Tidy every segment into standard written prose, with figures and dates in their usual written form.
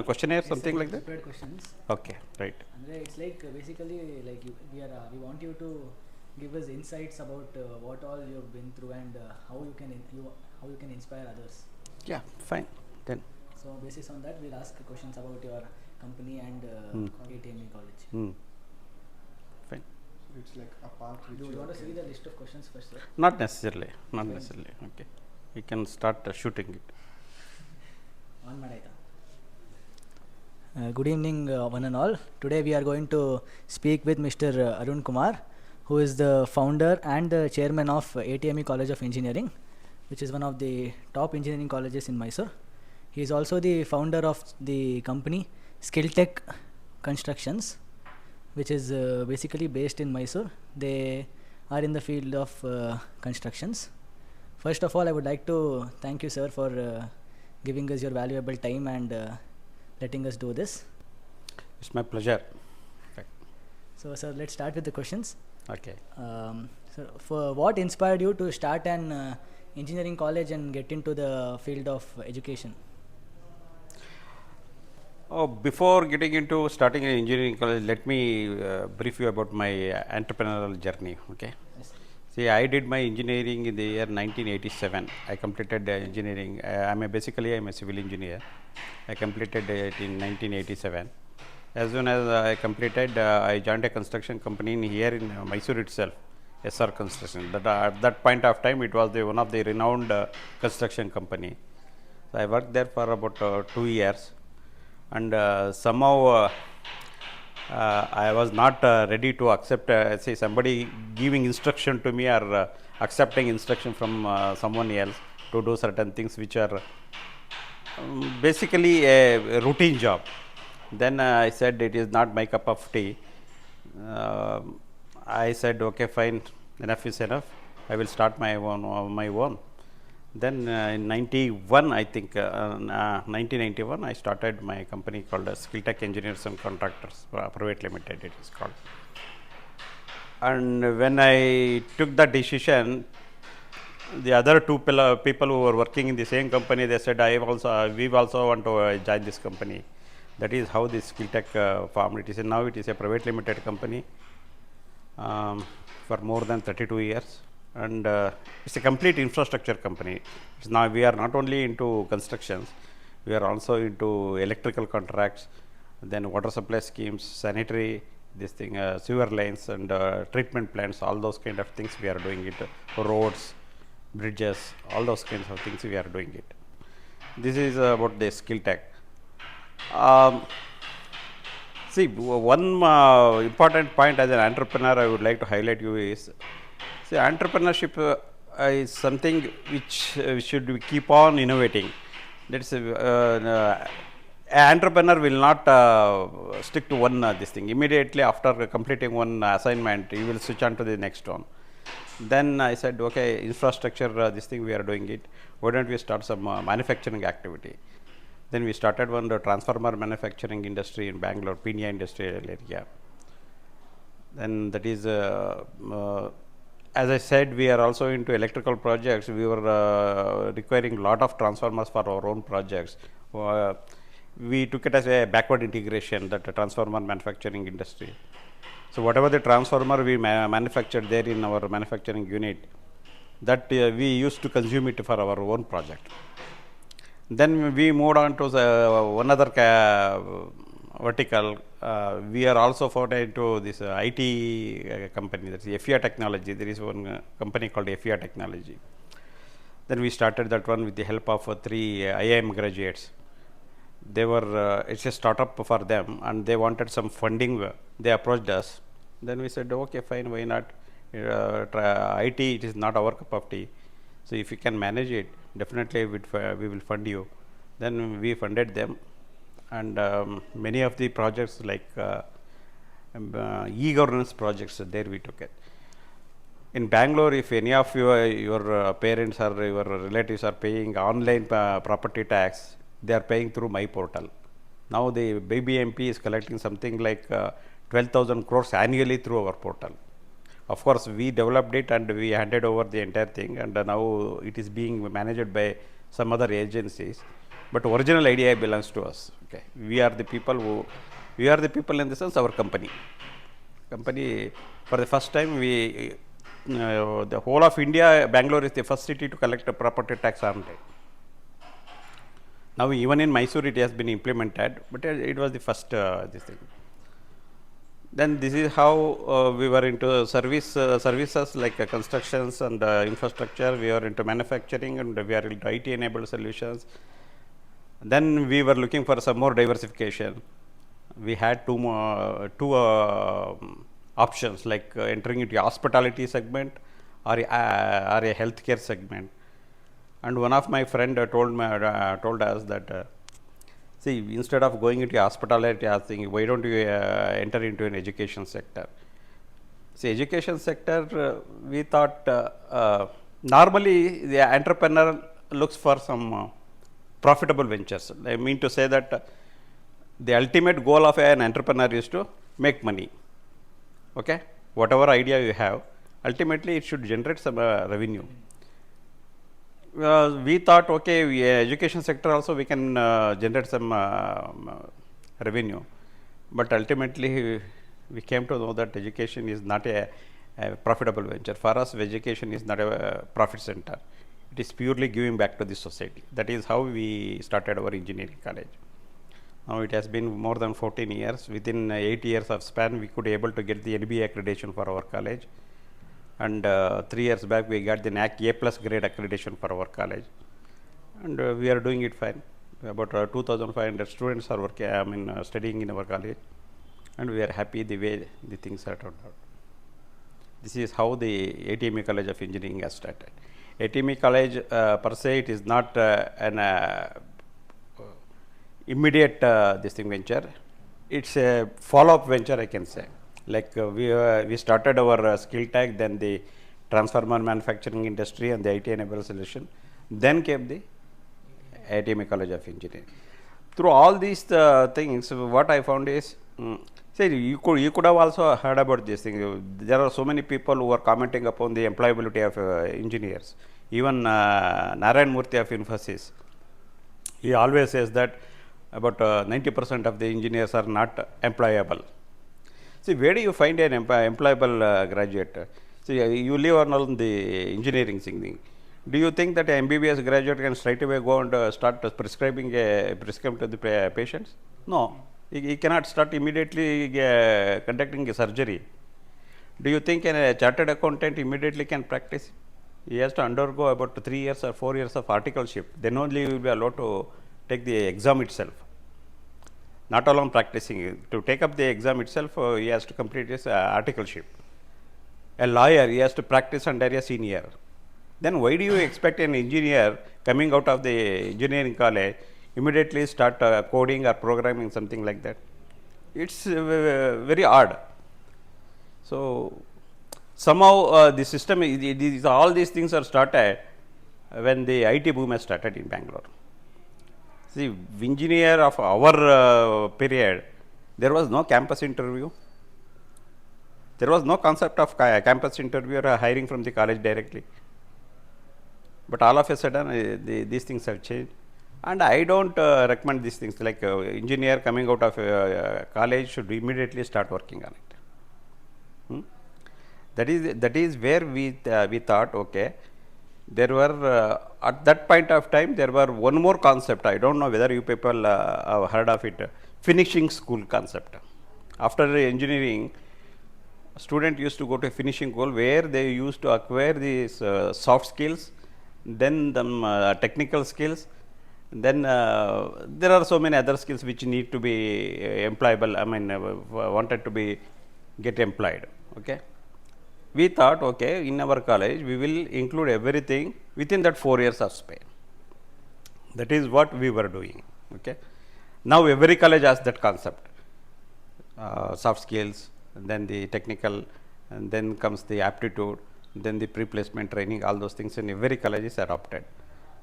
questionnaire, Yes, something sir, like that? prepared questions. Okay, right. And it's like basically like we want you to give us insights about what all you've been through and how you can inspire others. Yeah, fine. Then. So basis on that, we'll ask questions about your company and ATME college. Fine. So it's like a path which Do you want to see the list of questions first, sir? Not necessarily. Not Fine. necessarily. Okay. We can start shooting it. On Madaita. Good evening, one and all. Today we are going to speak with Mr. Arun Kumar, who is the founder and the chairman of ATME College of Engineering, which is one of the top engineering colleges in Mysore. He is also the founder of the company SKILLTECH Constructions, which is basically based in Mysore. They are in the field of constructions. First of all, I would like to thank you, sir, for giving us your valuable time and letting us do this. It's my pleasure. Right. So, sir, let's start with the questions. Okay. So, for what inspired you to start an engineering college and get into the field of education? Oh, before getting into starting an engineering college, let me brief you about my entrepreneurial journey. Okay. Yes. See, I did my engineering in the year 1987. I completed engineering. I'm a civil engineer. I completed it in 1987. As soon as I completed, I joined a construction company here in Mysore itself, SR Construction. At that point of time, it was one of the renowned construction company. So I worked there for about 2 years, and somehow I was not ready to accept say somebody giving instruction to me or accepting instruction from someone else to do certain things which are basically a routine job. Then I said it is not my cup of tea. I said okay, fine, enough is enough. I will start my own. Then in 91, I think 1991, I started my company called SKILLTECH Engineers and Contractors Private Limited. It is called. And when I took that decision, the other two people who were working in the same company, they said, we also want to join this company. That is how this SKILLTECH formed. Now it is a private limited company for more than 32 years. And it's a complete infrastructure company. Now we are not only into constructions, we are also into electrical contracts, then water supply schemes, sanitary, sewer lines and treatment plants, all those kind of things we are doing it, roads, bridges, all those kinds of things we are doing it. This is about the SKILLTECH. See, one important point as an entrepreneur I would like to highlight you is, see, entrepreneurship is something which should keep on innovating. That's an entrepreneur will not stick to one this thing. Immediately after completing one assignment, you will switch on to the next one. Then I said, okay, infrastructure, this thing we are doing it. Why don't we start some manufacturing activity? Then we started one the transformer manufacturing industry in Bangalore, Pinia industrial area. Then that is, as I said, we are also into electrical projects. We were requiring a lot of transformers for our own projects. We took it as a backward integration, that transformer manufacturing industry. So whatever the transformer we manufactured there in our manufacturing unit, that we used to consume it for our own project. Then we moved on to one other vertical. We are also forward into this IT company, that's FEA Technology. There is one company called FEA Technology. Then we started that one with the help of 3 IIM graduates. They were, it's a startup for them and they wanted some funding. They approached us. Then we said, okay, fine, why not? IT, it is not our cup of tea. So if you can manage it, definitely we will fund you. Then we funded them, and many of the projects like e-governance projects, there we took it. In Bangalore, if any of your parents or your relatives are paying online property tax, they are paying through my portal. Now the BBMP is collecting something like 12,000 crores annually through our portal. Of course, we developed it and we handed over the entire thing, and now it is being managed by some other agencies. but original idea belongs to us. Okay, we are the people in the sense our company. For the first time, the whole of India, Bangalore is the first city to collect a property tax on time. Now even in Mysore it has been implemented, but it was the first this thing. Then this is how we were into services like constructions and infrastructure. We are into manufacturing and we are into IT enabled solutions. Then we were looking for some more diversification. We had two options, like entering into a hospitality segment or a healthcare segment. And one of my friend told us that see, instead of going into hospitality, I think, why don't you enter into an education sector? See, education sector, we thought normally the entrepreneur looks for some profitable ventures. I mean to say that the ultimate goal of an entrepreneur is to make money. Okay, whatever idea you have, ultimately it should generate some revenue. We thought, okay, education sector also we can generate some revenue, but ultimately we came to know that education is not a profitable venture. For us, education is not a profit center. It is purely giving back to the society. That is how we started our engineering college. Now it has been more than 14 years. Within 8 years of span, we could able to get the NBA accreditation for our college. And 3 years back, we got the NAC A+ grade accreditation for our college. And we are doing it fine. About 2,500 students are studying in our college. And we are happy the way the things are turned out. This is how the ATME College of Engineering has started. ATME College per se, it is not an immediate this thing venture. It's a follow-up venture, I can say. Like we started our SKILLTECH, then the transformer manufacturing industry and the IT enabled solution. Then came the ATME College of Engineering. Through all these things, what I found is, say you could have also heard about this thing. There are so many people who are commenting upon the employability of engineers. Even Narayan Murthy of Infosys, he always says that about 90% of the engineers are not employable. See, where do you find an employable graduate? See, you live on the engineering thing. Do you think that an MBBS graduate can straight away go and start prescribe to the patients? No, he cannot start immediately conducting a surgery. Do you think a chartered accountant immediately can practice? He has to undergo about 3 years or 4 years of articleship. Then only he will be allowed to take the exam itself. Not alone practicing. To take up the exam itself, he has to complete his articleship. A lawyer, he has to practice under a senior. Then why do you expect an engineer coming out of the engineering college immediately start coding or programming, something like that? It's very odd. So somehow the system, all these things are started when the IT boom has started in Bangalore. See, engineer of our period, there was no campus interview. There was no concept of campus interview or hiring from the college directly. But all of a sudden, these things have changed. And I don't recommend these things, like engineer coming out of college should immediately start working on it. That is where we thought, okay, there were at that point of time there were one more concept. I don't know whether you people have heard of it, finishing school concept. After engineering, student used to go to a finishing school where they used to acquire these soft skills, then the technical skills, then there are so many other skills which need to be employable. Wanted to be get employed. Okay. We thought, okay, in our college we will include everything within that 4 years of span. That is what we were doing. Okay. Now every college has that concept, soft skills, and then the technical, and then comes the aptitude, then the pre-placement training. All those things in every college is adopted.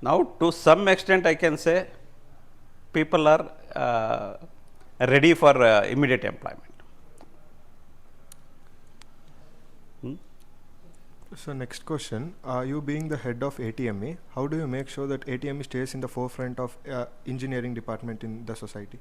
Now to some extent I can say people are ready for immediate employment. So next question, you being the head of ATME, how do you make sure that ATME stays in the forefront of engineering department in the society?